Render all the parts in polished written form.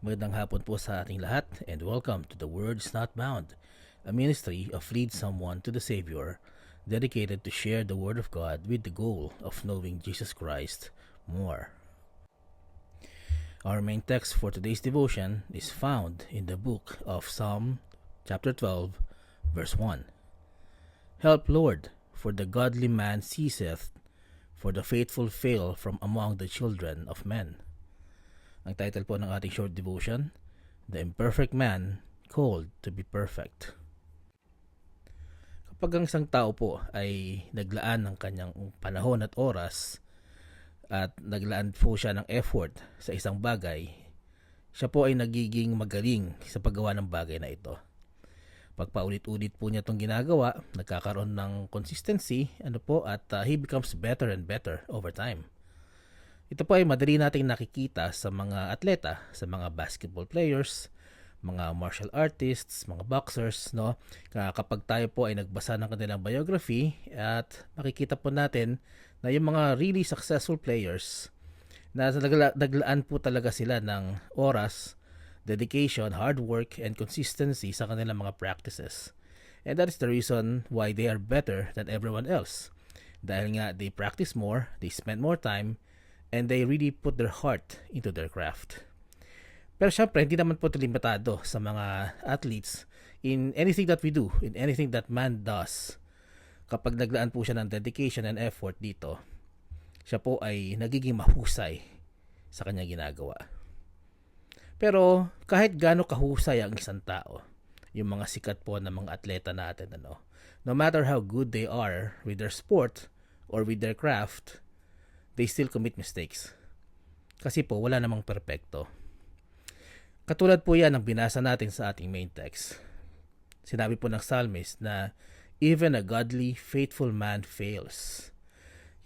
Magandang hapon po sa ating lahat and welcome to The Word is Not Bound, a ministry of Lead Someone to the Savior, dedicated to share the Word of God with the goal of knowing Jesus Christ more. Our main text for today's devotion is found in the book of Psalm chapter 12, verse 1. Help, Lord, for the godly man ceaseth, for the faithful fail from among the children of men. Ang title po ng ating short devotion, The Imperfect Man Called to be Perfect. Kapag ang isang tao po ay naglaan ng kanyang panahon at oras at naglaan po siya ng effort sa isang bagay, siya po ay nagiging magaling sa paggawa ng bagay na ito. Pag paulit-ulit po niya itong ginagawa, nagkakaroon ng consistency at he becomes better and better over time. Ito po ay madali nating nakikita sa mga atleta, sa mga basketball players, mga martial artists, mga boxers, no? Kapag tayo po ay nagbasa ng kanilang biography at makikita po natin na yung mga really successful players na naglaan po talaga sila ng oras, dedication, hard work, and consistency sa kanilang mga practices. And that is the reason why they are better than everyone else. Dahil nga they practice more, they spend more time, and they really put their heart into their craft. Pero syempre, hindi naman po ito limitado sa mga athletes in anything that we do, in anything that man does. Kapag naglaan po siya ng dedication and effort dito, siya po ay nagiging mahusay sa kanyang ginagawa. Pero kahit gaano kahusay ang isang tao, yung mga sikat po na mga atleta natin, no matter how good they are with their sport or with their craft, they still commit mistakes. Kasi po, wala namang perpekto. Katulad po yan ang binasa natin sa ating main text. Sinabi po ng psalmist na even a godly, faithful man fails.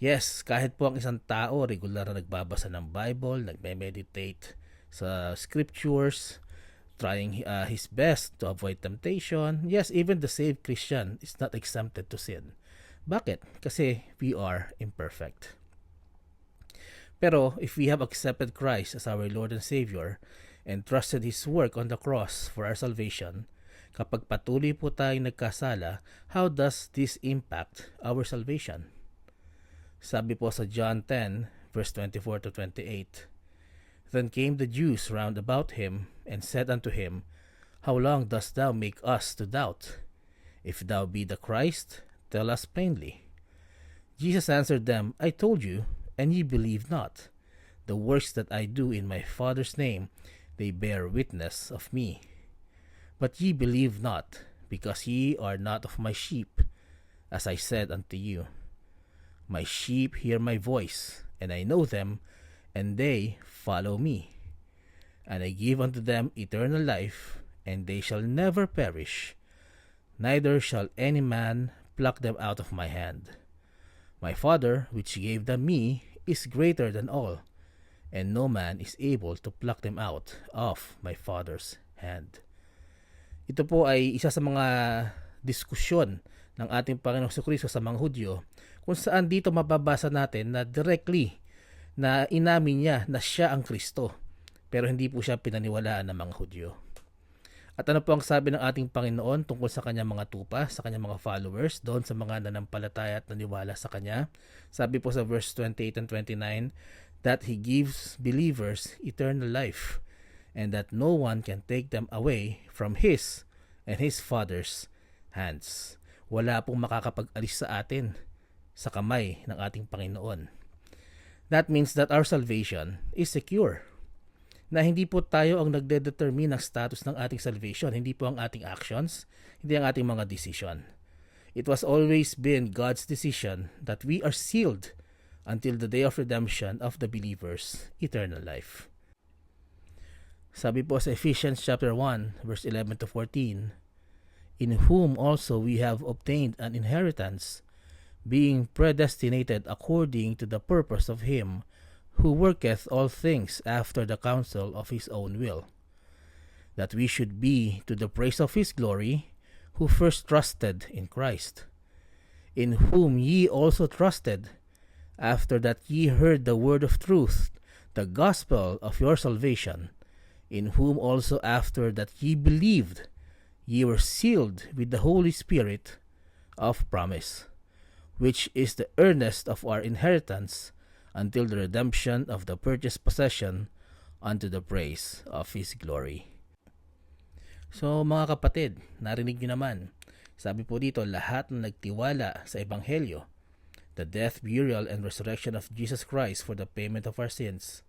Yes, kahit po ang isang tao regular na nagbabasa ng Bible, nagme-meditate sa scriptures, trying his best to avoid temptation. Yes, even the saved Christian is not exempted to sin. Bakit? Kasi we are imperfect. Pero if we have accepted Christ as our Lord and Savior and trusted His work on the cross for our salvation, kapag patuloy po tayong nagkasala, how does this impact our salvation? Sabi po sa John 10, verse 24 to 28, Then came the Jews round about him and said unto him, How long dost thou make us to doubt? If thou be the Christ, tell us plainly. Jesus answered them, I told you, and ye believe not. The works that I do in my Father's name, they bear witness of me. But ye believe not, because ye are not of my sheep, as I said unto you. My sheep hear my voice, and I know them, and they follow me. And I give unto them eternal life, and they shall never perish, neither shall any man pluck them out of my hand. My Father, which gave them me, is greater than all, and no man is able to pluck them out of my Father's hand. Ito po ay isa sa mga diskusyon ng ating Panginoong Jesucristo sa mga Hudyo, kung saan dito mababasa natin na directly na inamin niya na siya ang Kristo, pero hindi po siya pinaniwalaan ng mga Hudyo. At ano po ang sabi ng ating Panginoon tungkol sa kanyang mga tupa, sa kanyang mga followers, doon sa mga nanampalataya at naniwala sa kanya? Sabi po sa verse 28 and 29, that He gives believers eternal life, and that no one can take them away from His and His Father's hands. Wala pong makakapag-alis sa atin sa kamay ng ating Panginoon. That means that our salvation is secure. Na hindi po tayo ang nagdedetermine ng status ng ating salvation, hindi po ang ating actions, hindi ang ating mga decision. It was always been God's decision that we are sealed until the day of redemption of the believers, eternal life. Sabi po sa Ephesians chapter 1, verse 11 to 14, In whom also we have obtained an inheritance, being predestinated according to the purpose of Him who worketh all things after the counsel of His own will, that we should be to the praise of His glory, who first trusted in Christ, in whom ye also trusted, after that ye heard the word of truth, the gospel of your salvation, in whom also after that ye believed, ye were sealed with the Holy Spirit of promise, which is the earnest of our inheritance until the redemption of the purchased possession unto the praise of His glory. So mga kapatid, narinig nyo naman, sabi po dito, lahat na nagtiwala sa Ebanghelyo, the death, burial, and resurrection of Jesus Christ for the payment of our sins,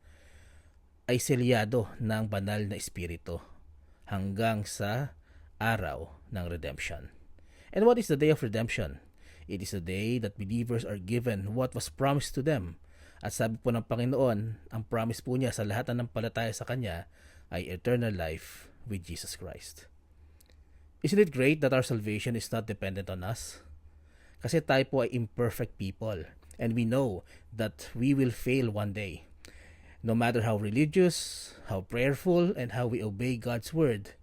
ay selyado ng banal na Espiritu hanggang sa araw ng redemption. And what is the day of redemption? It is the day that believers are given what was promised to them. At sabi po ng Panginoon, ang promise po niya sa lahat na nampalataya sa Kanya ay eternal life with Jesus Christ. Isn't it great that our salvation is not dependent on us? Kasi tayo po ay imperfect people, and we know that we will fail one day. No matter how religious, how prayerful, and how we obey God's word.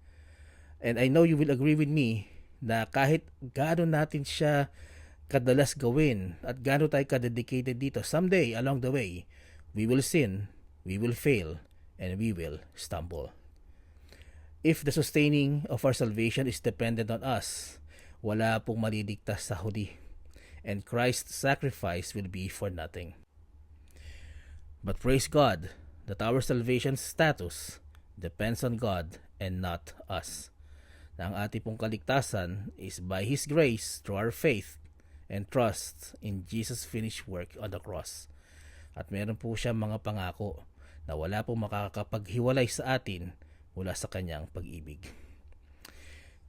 And I know you will agree with me na kahit gaano natin siya kadalas gawin at gaano tayo kadedicated dito, someday along the way, we will sin, we will fail, and we will stumble. If the sustaining of our salvation is dependent on us, wala pong maliligtas sa huli, and Christ's sacrifice will be for nothing. But praise God that our salvation status depends on God and not us. Na ang ating pong kaligtasan is by His grace through our faith and trust in Jesus' finished work on the cross. At meron po siya mga pangako na wala pong makakapaghiwalay sa atin mula sa Kanyang pag-ibig.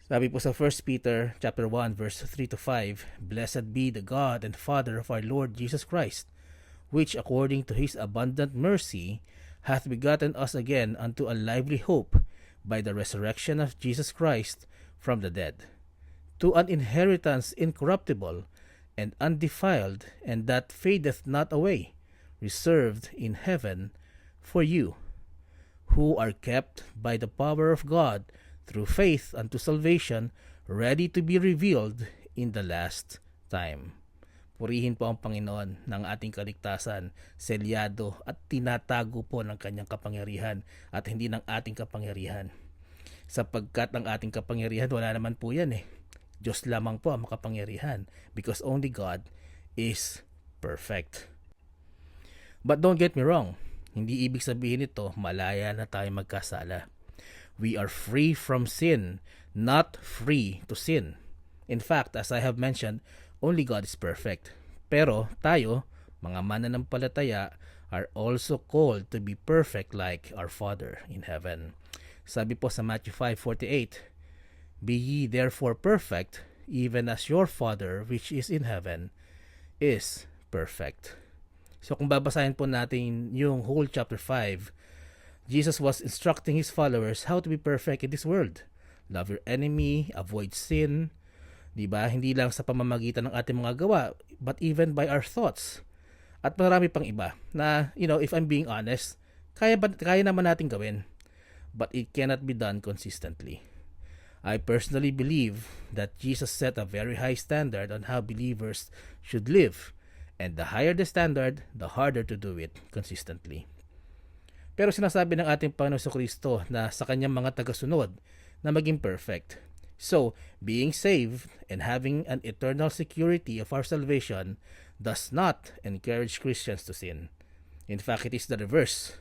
Sabi po sa 1 Peter chapter 1 verse 3 to 5, Blessed be the God and Father of our Lord Jesus Christ, which according to His abundant mercy hath begotten us again unto a lively hope by the resurrection of Jesus Christ from the dead, to an inheritance incorruptible and undefiled, and that fadeth not away, reserved in heaven for you, who are kept by the power of God through faith unto salvation, ready to be revealed in the last time. Purihin po ang Panginoon ng ating kaligtasan, selyado at tinatago po ng Kanyang kapangyarihan at hindi ng ating kapangyarihan. Sapagkat ang ating kapangyarihan, wala naman po yan eh. Diyos lamang po ang makapangyarihan, because only God is perfect. But don't get me wrong, hindi ibig sabihin ito malaya na tayo magkasala. We are free from sin, not free to sin. In fact, as I have mentioned, only God is perfect. Pero tayo, mga mananampalataya, are also called to be perfect like our Father in heaven. Sabi po sa Matthew 5:48, Be ye therefore perfect, even as your Father which is in heaven is perfect. So kung babasahin po natin yung whole chapter 5, Jesus was instructing His followers how to be perfect in this world. Love your enemy, avoid sin, diba? Hindi lang sa pamamagitan ng ating mga gawa, but even by our thoughts. At marami pang iba na, if I'm being honest, kaya naman natin gawin, but it cannot be done consistently. I personally believe that Jesus set a very high standard on how believers should live, and the higher the standard, the harder to do it consistently. Pero sinasabi ng ating Panginoon Kristo na sa Kanyang mga tagasunod na maging perfect. So, being saved and having an eternal security of our salvation does not encourage Christians to sin. In fact, it is the reverse.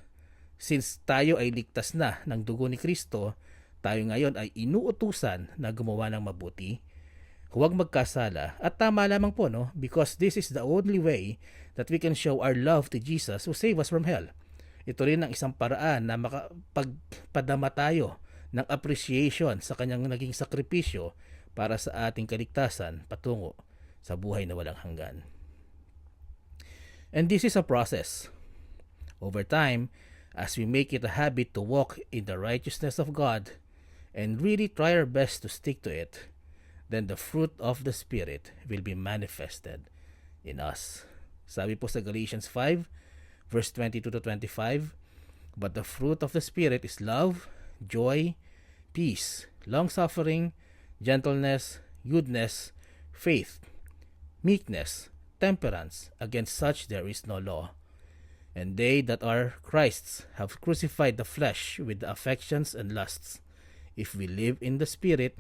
Since tayo ay ligtas na ng dugo ni Kristo, tayo ngayon ay inuutusan na gumawa ng mabuti, huwag magkasala, at tama lamang po, no? Because this is the only way that we can show our love to Jesus who saved us from hell. Ito rin ang isang paraan na makapagpadama tayo ng appreciation sa Kanyang naging sakripisyo para sa ating kaligtasan patungo sa buhay na walang hanggan. And this is a process. Over time, as we make it a habit to walk in the righteousness of God and really try our best to stick to it, then the fruit of the Spirit will be manifested in us. Sabi po sa Galatians 5, verse 22 to 25, But the fruit of the Spirit is love, joy, peace, long-suffering, gentleness, goodness, faith, meekness, temperance. Against such there is no law. And they that are Christ's have crucified the flesh with the affections and lusts. If we live in the Spirit,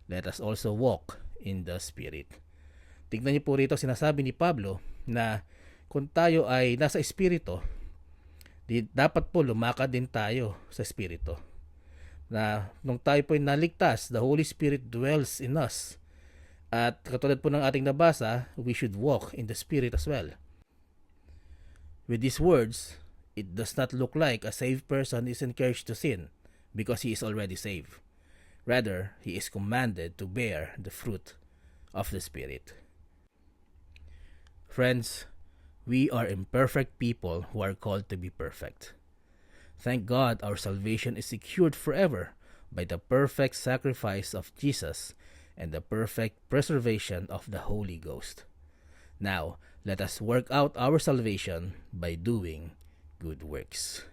let us also walk in the Spirit. Tignan niyo po rito, sinasabi ni Pablo na kung tayo ay nasa Espiritu, dapat po lumakad din tayo sa Espiritu. Na nung tayo po ay naligtas, the Holy Spirit dwells in us. At katulad po ng ating nabasa, we should walk in the Spirit as well. With these words, it does not look like a saved person is encouraged to sin because he is already saved. Rather, he is commanded to bear the fruit of the Spirit. Friends, we are imperfect people who are called to be perfect. Thank God our salvation is secured forever by the perfect sacrifice of Jesus and the perfect preservation of the Holy Ghost. Now, let us work out our salvation by doing good works.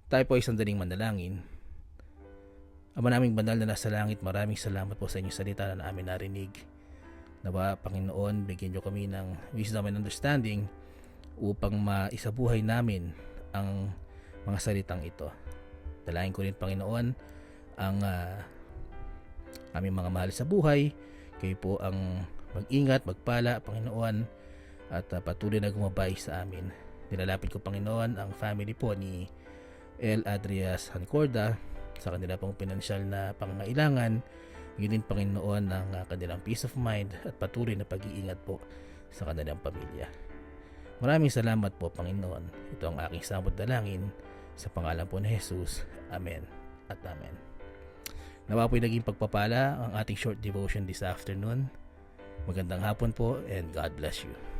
Tayo po ay sandaling manalangin. Ama naming banal na nasa langit, maraming salamat po sa inyong salita na namin narinig. Nawa, Panginoon, bigyan niyo kami ng wisdom and understanding upang maisabuhay namin ang mga salitang ito. Dalangin ko rin, Panginoon, ang aming mga mahal sa buhay. Kayo po ang mag-ingat, magpala, Panginoon, at patuloy na gumabay sa amin. Nilalapit ko, Panginoon, ang family po ni El Adrias Hancorda sa kanila pong pinansyal na pangangailangan. Yun din, Panginoon, ang kanilang peace of mind at patuloy na pag-iingat po sa kanilang pamilya. Maraming salamat po, Panginoon. Ito ang aking samot dalangin sa pangalan po ni Jesus. Amen at Amen. Nawa po'y naging pagpapala ang ating short devotion this afternoon. Magandang hapon po and God bless you.